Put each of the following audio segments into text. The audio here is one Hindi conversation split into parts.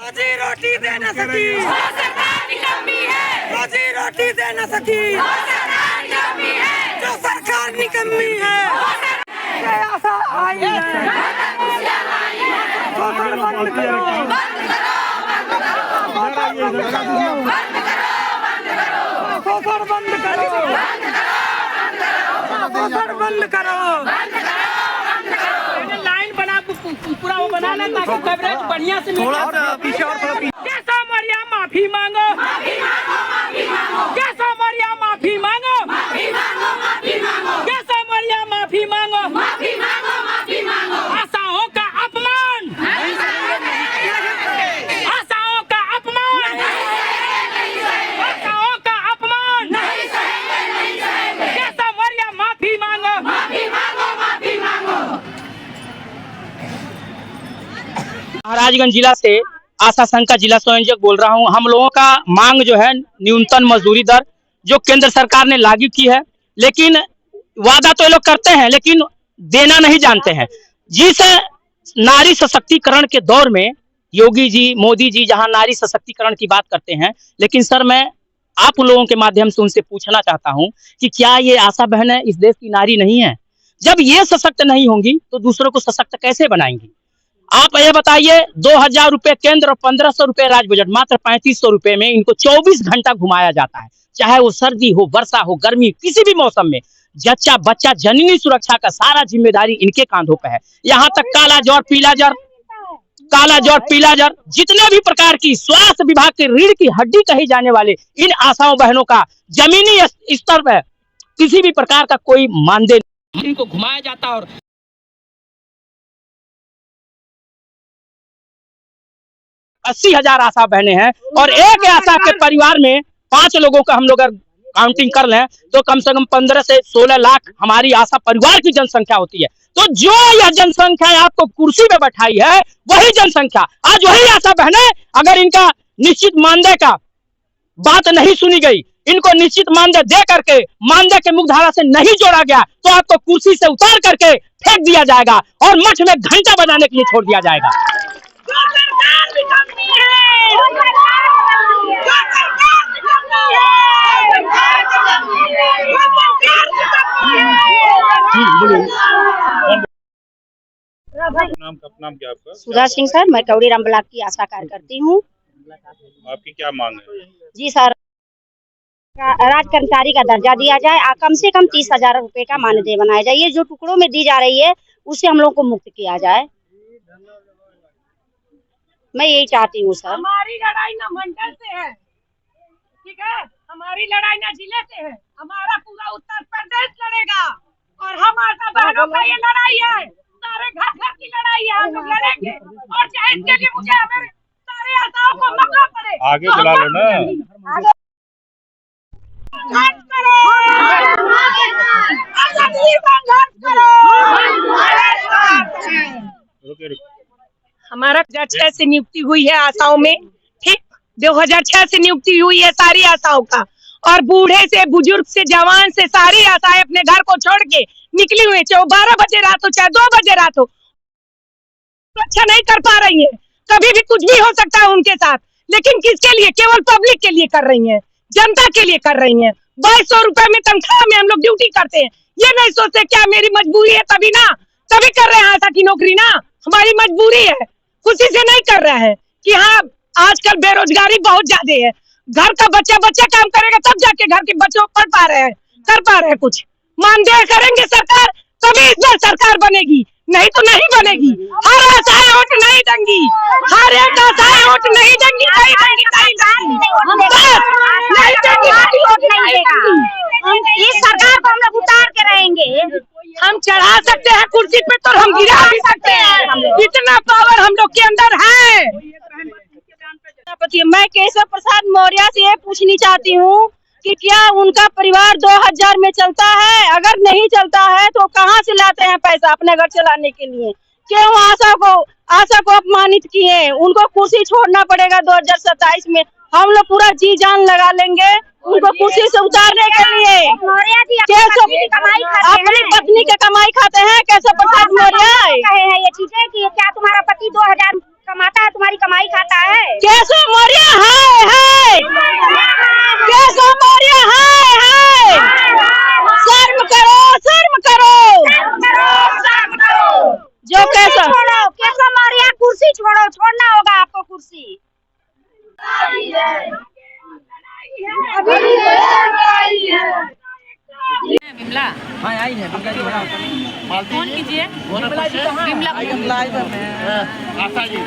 रोजी रोटी दे न सकी, रोजी रोटी दे न सकी, जो सरकार निकम्मी है, आशा आई है, शोषण बंद करो, शोषण बंद करो, शोषण बंद करो। लाइन बना पूरा वो बनाना ताकि कवरेज बढ़िया से मिले। पीछे और कैसा मरिया माफी मांगो, कैसा मरिया माफी मांगो, कैसा मरिया माफी मांगो, आशाओं का अपमान, आशाओं का अपमान, आशाओं का अपमान, कैसा मरिया माफी मांगो, महाराजगंज जिला से आशा संघ का जिला संयोजक बोल रहा हूं। हम लोगों का मांग जो है न्यूनतम मजदूरी दर जो केंद्र सरकार ने लागू की है, लेकिन वादा तो ये लोग करते हैं लेकिन देना नहीं जानते हैं। जिस नारी सशक्तिकरण के दौर में योगी जी, मोदी जी जहां नारी सशक्तिकरण की बात करते हैं, लेकिन सर मैं आप लोगों के माध्यम से उनसे पूछना चाहता हूं कि क्या ये आशा बहनें इस देश की नारी नहीं है? जब ये सशक्त नहीं होंगी तो दूसरों को सशक्त कैसे बनाएंगी? आप ये बताइए, 2000 रुपए केंद्र और 1500 रुपए राज्य बजट, मात्र 3500 रुपए में इनको 24 घंटा घुमाया जाता है, चाहे वो सर्दी हो, वर्षा हो, गर्मी, किसी भी मौसम में जच्चा बच्चा जननी सुरक्षा का सारा जिम्मेदारी इनके कांधों पे है। यहाँ तक काला ज्वर, पीला ज्वर, काला ज्वर, पीला ज्वर, जितने भी प्रकार की स्वास्थ्य विभाग के रीढ़ की हड्डी कही जाने वाले इन आशाओं बहनों का जमीनी स्तर पर किसी भी प्रकार का कोई मानदेय इनको घुमाया जाता। और 80,000 आशा बहनें हैं और एक आशा के परिवार में 5 लोगों का हम लोग अगर काउंटिंग कर लें तो कम से कम 15 से 16 लाख हमारी आशा परिवार की जनसंख्या होती है। तो जो यह जनसंख्या आपको कुर्सी पे बैठाई है वही जनसंख्या आज वही आशा बहनें, अगर इनका निश्चित मानदेय का बात नहीं सुनी गई, इनको निश्चित मानदेय दे करके मानदेय के मुख्यधारा से नहीं जोड़ा गया तो आपको कुर्सी से उतार करके फेंक दिया जाएगा और मठ में घंटा बजाने के लिए छोड़ दिया जाएगा। नाम क्या आपका? सुधा सिंह सर, मैं टौड़ी राम ब्लॉक की आशा कार्यकर्ती हूँ। आपकी क्या मांग है? जी सर, राज्य कर्मचारी का दर्जा दिया जाए, कम से कम 30,000 रुपए का मानदेय बनाया जाए। ये जो टुकड़ों में दी जा रही है उससे हम लोग को मुक्त किया जाए, मैं यही चाहती हूँ सर। हमारी लड़ाई ना मंडल से है, ठीक है, हमारी लड़ाई ना जिले से है, हमारा पूरा उत्तर प्रदेश लड़ेगा और हम आशा बहनों का ये लड़ाई है, सारे घर घर की लड़ाई है, हम लोग लड़ेंगे और चाहे इसके लिए मुझे हमें सारे आशाओं को मरना पड़े। आगे बुला लो ना, हमारा 2006 से नियुक्ति हुई है आशाओं में, ठीक, 2006 से नियुक्ति हुई है सारी आशाओं का, और बूढ़े से बुजुर्ग से जवान से सारी आशाएं अपने घर को छोड़ के निकली हुई, चाहे 12 बजे रात हो चाहे 2 बजे रात हो, अच्छा नहीं कर पा रही है। कभी भी कुछ भी हो सकता है उनके साथ, लेकिन किसके लिए? केवल पब्लिक के लिए कर रही है, जनता के लिए कर रही है। 2200 रुपए में तनख्वाह में हम लोग ड्यूटी करते हैं, ये नहीं सोचते क्या मेरी मजबूरी है, तभी ना तभी कर रहे हैं आशा की नौकरी ना, हमारी मजबूरी है, खुशी से नहीं कर रहे हैं कि हाँ आजकल बेरोजगारी बहुत ज्यादा है, घर का बच्चा काम करेगा तब जाके घर के बच्चों पढ़ पा रहे हैं, कर पा रहे हैं। कुछ मानदेय करेंगे सरकार तभी इस बार सरकार बनेगी, नहीं तो नहीं बनेगी। हर आशाएं वोट नहीं देंगी, हर एक आशाएं वोट नहीं देंगी, नहीं देंगी, नहीं देंगी, इस सरकार को हम लोग उतार के रहेंगे। हम चढ़ा सकते हैं कुर्सी पे तो हम गिरा भी सकते हैं, इतना पावर हम लोग के अंदर है। मैं केशव प्रसाद मौर्य से ये पूछनी चाहती हूँ कि क्या उनका परिवार 2000 में चलता है? अगर नहीं चलता है तो कहाँ से लाते हैं पैसा अपने घर चलाने के लिए? क्यों आशा को अपमानित किए? उनको कुर्सी छोड़ना पड़ेगा 2027 में, हम लोग पूरा जी जान लगा लेंगे उनको कुर्सी से उतारने के लिए। अपनी पत्नी के कमाई खाते हैं केशव प्रसाद मौर्य कहे हैं ये चीजें कि क्या तुम्हारा पति 2000 कमाता है, तुम्हारी कमाई खाता है? केशव मौर्य है केशव मौर्य है। शर्म करो शर्म करो जो केशव मौर्य कुर्सी छोड़ो, छोड़ना होगा आपको कुर्सी। विमला हाँ आई है फोन कीजिए विमला आशा जी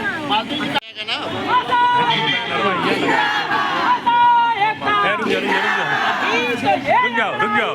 रुक जाओ